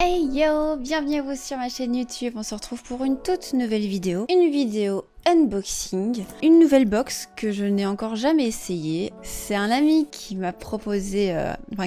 Hey yo, bienvenue à vous sur ma chaîne YouTube, on se retrouve pour une toute nouvelle vidéo. Une vidéo unboxing, une nouvelle box que je n'ai encore jamais essayée. C'est un ami qui m'a proposé,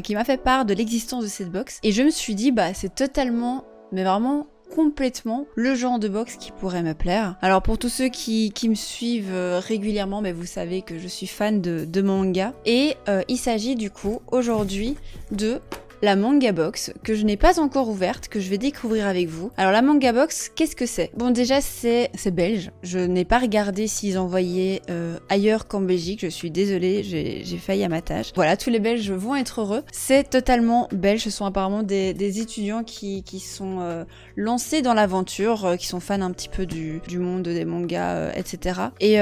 qui m'a fait part de l'existence de cette box. Et je me suis dit, bah c'est totalement, mais vraiment complètement le genre de box qui pourrait me plaire. Alors pour tous ceux qui me suivent régulièrement, mais vous savez que je suis fan de manga. Et il s'agit du coup aujourd'hui de la manga box, que je n'ai pas encore ouverte, que je vais découvrir avec vous. Alors la manga box, qu'est-ce que c'est? Bon déjà c'est belge, je n'ai pas regardé s'ils envoyaient ailleurs qu'en Belgique, je suis désolée, j'ai failli à ma tâche. Voilà, tous les Belges vont être heureux. C'est totalement belge, ce sont apparemment des étudiants qui sont lancés dans l'aventure, qui sont fans un petit peu du monde des mangas, etc. Et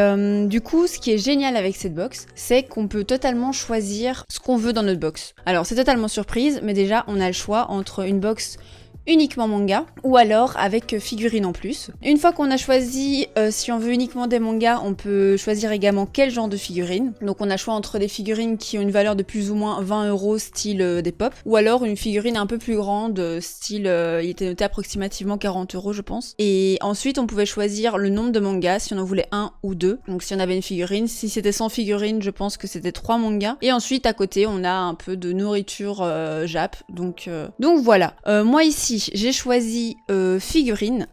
du coup, ce qui est génial avec cette box, c'est qu'on peut totalement choisir ce qu'on veut dans notre box. Alors c'est totalement surprise, mais déjà on a le choix entre une box uniquement manga ou alors avec figurines en plus. Une fois qu'on a choisi si on veut uniquement des mangas, on peut choisir également quel genre de figurines. Donc on a le choix entre des figurines qui ont une valeur de plus ou moins 20 € style des pop, ou alors une figurine un peu plus grande style il était noté approximativement 40 € je pense. Et ensuite on pouvait choisir le nombre de mangas si on en voulait un ou deux. Donc si on avait une figurine, si c'était 100 figurines, je pense que c'était 3 mangas. Et ensuite à côté on a un peu de nourriture Jap. Donc voilà. Moi ici j'ai choisi figurine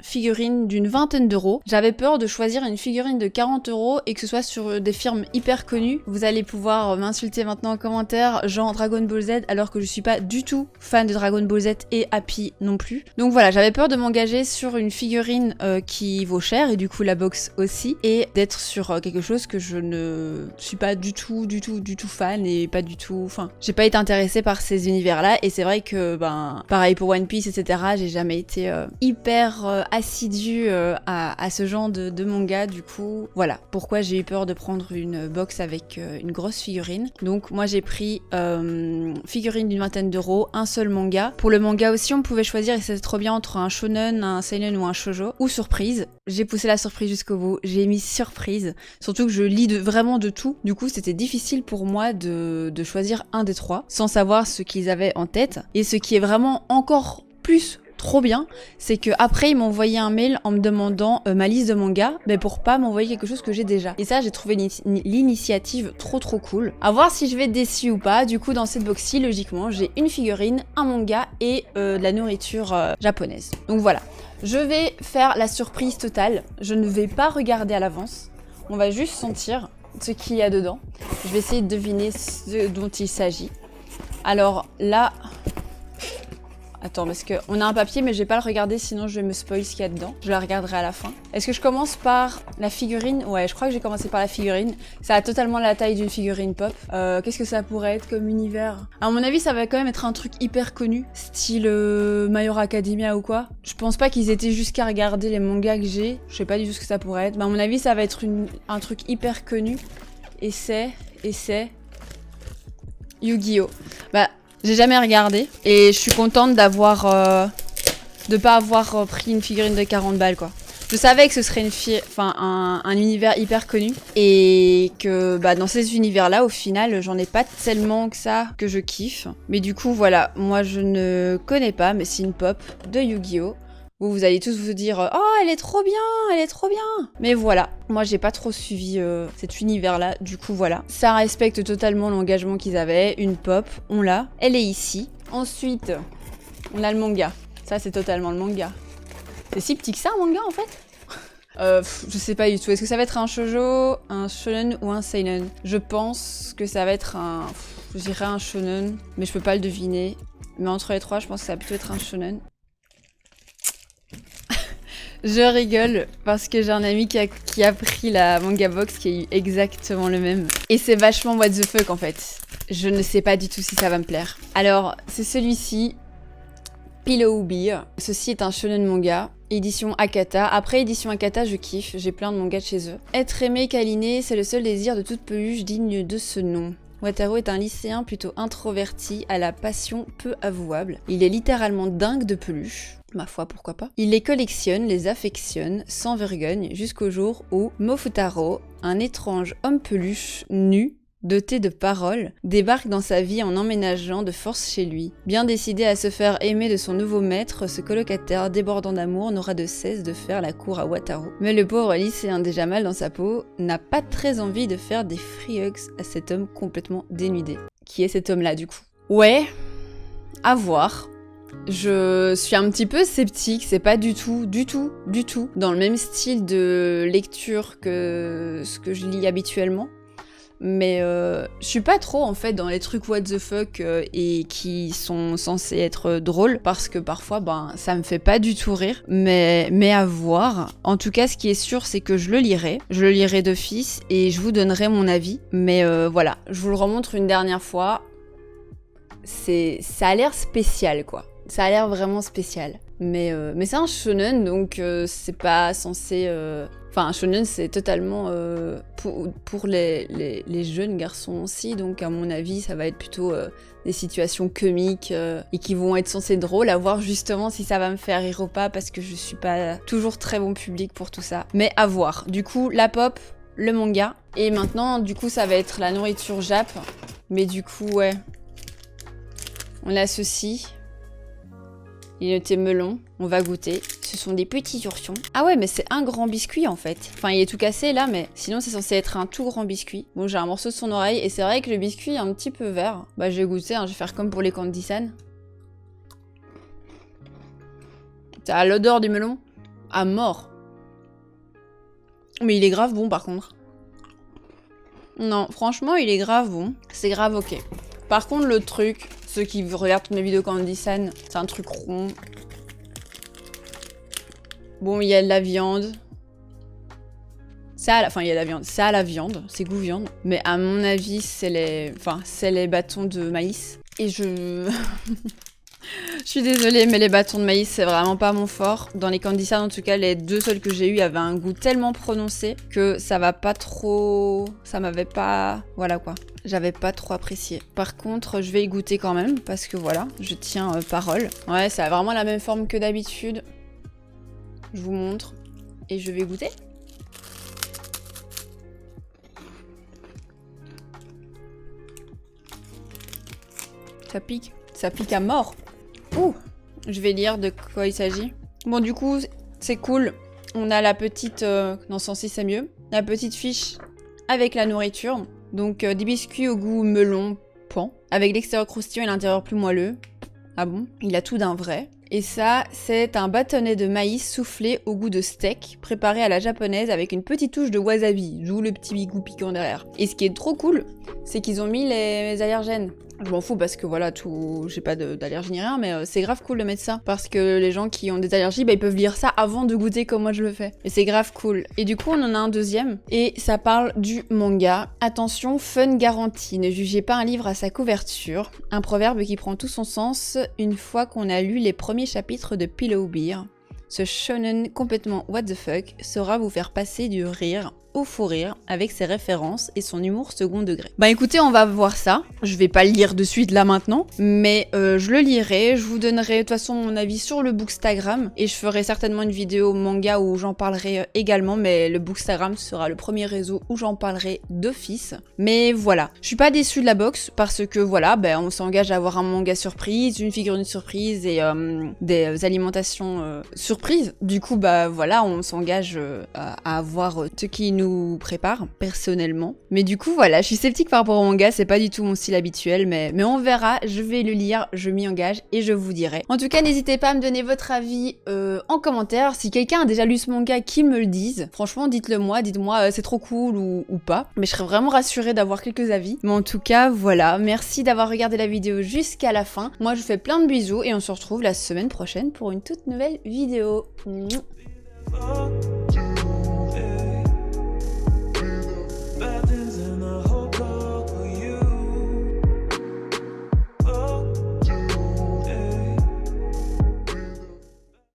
d'une vingtaine d'euros. J'avais peur de choisir une figurine de 40 € et que ce soit sur des firmes hyper connues. Vous allez pouvoir m'insulter maintenant en commentaire, genre Dragon Ball Z, alors que je suis pas du tout fan de Dragon Ball Z et Happy non plus. Donc voilà, j'avais peur de m'engager sur une figurine qui vaut cher, et du coup la box aussi, et d'être sur quelque chose que je ne suis pas du tout fan, et pas du tout... Enfin, j'ai pas été intéressée par ces univers-là, et c'est vrai que, pareil pour One Piece, etc., j'ai jamais été hyper assidue à ce genre de manga. Du coup voilà pourquoi j'ai eu peur de prendre une box avec une grosse figurine. Donc moi j'ai pris figurine d'une vingtaine d'euros, un seul manga. Pour le manga aussi on pouvait choisir, et c'était trop bien, entre un shonen, un seinen ou un shoujo, ou surprise. J'ai poussé la surprise jusqu'au bout, j'ai mis surprise, surtout que je lis vraiment de tout. Du coup c'était difficile pour moi de choisir un des trois sans savoir ce qu'ils avaient en tête. Et ce qui est vraiment encore plus trop bien, c'est que après ils m'ont envoyé un mail en me demandant ma liste de mangas, mais pour pas m'envoyer quelque chose que j'ai déjà. Et ça j'ai trouvé l'initiative trop cool. À voir si je vais être déçue ou pas. Du coup dans cette box-ci, logiquement j'ai une figurine, un manga et de la nourriture japonaise. Donc voilà, je vais faire la surprise totale. Je ne vais pas regarder à l'avance, on va juste sentir ce qu'il y a dedans. Je vais essayer de deviner ce dont il s'agit. Alors là... Attends, parce qu'on a un papier, mais je vais pas le regarder, sinon je vais me spoil ce qu'il y a dedans. Je la regarderai à la fin. Est-ce que je commence par la figurine? Ouais, je crois que j'ai commencé par la figurine. Ça a totalement la taille d'une figurine pop. Qu'est-ce que ça pourrait être comme univers? À mon avis, ça va quand même être un truc hyper connu, style My Hero Academia ou quoi. Je pense pas qu'ils étaient jusqu'à regarder les mangas que j'ai. Je sais pas du tout ce que ça pourrait être. Mais à mon avis, ça va être un truc hyper connu. Et c'est Yu-Gi-Oh! Bah... J'ai jamais regardé, et je suis contente d'avoir de pas avoir pris une figurine de 40 balles quoi. Je savais que ce serait un univers hyper connu, et que dans ces univers là au final j'en ai pas tellement que ça que je kiffe. Mais du coup voilà, moi je ne connais pas, mais c'est une pop de Yu-Gi-Oh! Vous allez tous vous dire « Oh, elle est trop bien, elle est trop bien !» Mais voilà, moi j'ai pas trop suivi cet univers-là, du coup voilà. Ça respecte totalement l'engagement qu'ils avaient, une pop, on l'a, elle est ici. Ensuite, on a le manga. Ça c'est totalement le manga. C'est si petit que ça un manga en fait? Je sais pas du tout. Est-ce que ça va être un shoujo, un shonen ou un seinen? Je pense que ça va être je dirais un shonen, mais je peux pas le deviner. Mais entre les trois, je pense que ça va plutôt être un shonen. Je rigole parce que j'ai un ami qui a pris la manga box qui a eu exactement le même. Et c'est vachement what the fuck en fait. Je ne sais pas du tout si ça va me plaire. Alors, c'est celui-ci, Pillow Beer. Ceci est un shonen manga, édition Akata. Après édition Akata, je kiffe, j'ai plein de mangas de chez eux. Être aimé, câliné, c'est le seul désir de toute peluche digne de ce nom. Wataru est un lycéen plutôt introverti à la passion peu avouable. Il est littéralement dingue de peluches. Ma foi, pourquoi pas. Il les collectionne, les affectionne, sans vergogne, jusqu'au jour où Mofutaro, un étrange homme peluche nu, doté de paroles, débarque dans sa vie en emménageant de force chez lui. Bien décidé à se faire aimer de son nouveau maître, ce colocataire débordant d'amour n'aura de cesse de faire la cour à Wataru. Mais le pauvre lycéen déjà mal dans sa peau n'a pas très envie de faire des free hugs à cet homme complètement dénudé. Qui est cet homme-là du coup? Ouais, à voir. Je suis un petit peu sceptique, c'est pas du tout dans le même style de lecture que ce que je lis habituellement. Mais je suis pas trop en fait dans les trucs what the fuck et qui sont censés être drôles parce que parfois ça me fait pas du tout rire, mais à voir. En tout cas ce qui est sûr c'est que je le lirai d'office et je vous donnerai mon avis. Mais voilà, je vous le remontre une dernière fois. Ça a l'air spécial quoi. Ça a l'air vraiment spécial. Mais c'est un shonen, donc c'est pas censé... Enfin, un shonen, c'est totalement pour les jeunes garçons aussi, donc à mon avis, ça va être plutôt des situations comiques et qui vont être censées drôles, à voir justement si ça va me faire rire ou pas, parce que je suis pas toujours très bon public pour tout ça. Mais à voir. Du coup, la pop, le manga, et maintenant, du coup, ça va être la nourriture jap. Mais du coup, ouais. On a ceci. Il est noté melon, on va goûter. Ce sont des petits oursions. Ah ouais, mais c'est un grand biscuit en fait. Enfin, il est tout cassé là, mais sinon c'est censé être un tout grand biscuit. Bon, j'ai un morceau de son oreille, et c'est vrai que le biscuit est un petit peu vert. Bah, je vais goûter, hein, je vais faire comme pour les Candy-san. T'as l'odeur du melon à mort. Mais il est grave bon par contre. Non, franchement, il est grave bon. C'est grave ok. Par contre, le truc... Ceux qui regardent mes vidéos Candy-san, c'est un truc rond. Bon, il y a de la viande. Enfin, il y a de la viande. C'est à la viande, c'est goût viande. Mais à mon avis, c'est les bâtons de maïs. Et je... Je suis désolée, mais les bâtons de maïs, c'est vraiment pas mon fort. Dans les Candy-san, en tout cas, les deux seuls que j'ai eu avaient un goût tellement prononcé que ça va pas trop... Ça m'avait pas... Voilà quoi. J'avais pas trop apprécié. Par contre, je vais y goûter quand même, parce que voilà, je tiens parole. Ouais, ça a vraiment la même forme que d'habitude. Je vous montre. Et je vais goûter. Ça pique. Ça pique à mort. Ouh, je vais lire de quoi il s'agit. Bon, du coup, c'est cool. On a la petite... non, censé c'est mieux. La petite fiche avec la nourriture. Donc, des biscuits au goût melon, pan. Avec l'extérieur croustillant et l'intérieur plus moelleux. Ah bon? Il a tout d'un vrai. Et ça, c'est un bâtonnet de maïs soufflé au goût de steak, préparé à la japonaise avec une petite touche de wasabi, d'où le petit goût piquant derrière. Et ce qui est trop cool, c'est qu'ils ont mis les allergènes. Je m'en fous parce que voilà, j'ai pas d'allergie ni rien, mais c'est grave cool de mettre ça. Parce que les gens qui ont des allergies, ils peuvent lire ça avant de goûter comme moi je le fais. Et c'est grave cool. Et du coup, on en a un deuxième. Et ça parle du manga. Attention, fun garanti. Ne jugez pas un livre à sa couverture. Un proverbe qui prend tout son sens une fois qu'on a lu les premiers chapitres de Pillow Beer. Ce shonen complètement what the fuck saura vous faire passer du rire au fou rire avec ses références et son humour second degré. Bah écoutez, on va voir ça. Je vais pas le lire de suite là maintenant, mais je le lirai. Je vous donnerai de toute façon mon avis sur le Bookstagram et je ferai certainement une vidéo manga où j'en parlerai également, mais le Bookstagram sera le premier réseau où j'en parlerai d'office. Mais voilà, je suis pas déçue de la box parce que voilà, on s'engage à avoir un manga surprise, une figurine surprise et des alimentations surprises. Du coup, voilà, on s'engage à avoir ce qui nous prépare personnellement. Mais du coup, voilà, je suis sceptique par rapport au manga, c'est pas du tout mon style habituel, mais on verra, je vais le lire, je m'y engage et je vous dirai. En tout cas, n'hésitez pas à me donner votre avis en commentaire. Si quelqu'un a déjà lu ce manga, qu'il me le dise. Franchement, dites-le moi, dites-moi c'est trop cool ou pas. Mais je serais vraiment rassurée d'avoir quelques avis. Mais en tout cas, voilà, merci d'avoir regardé la vidéo jusqu'à la fin. Moi, je vous fais plein de bisous et on se retrouve la semaine prochaine pour une toute nouvelle vidéo. Mouah.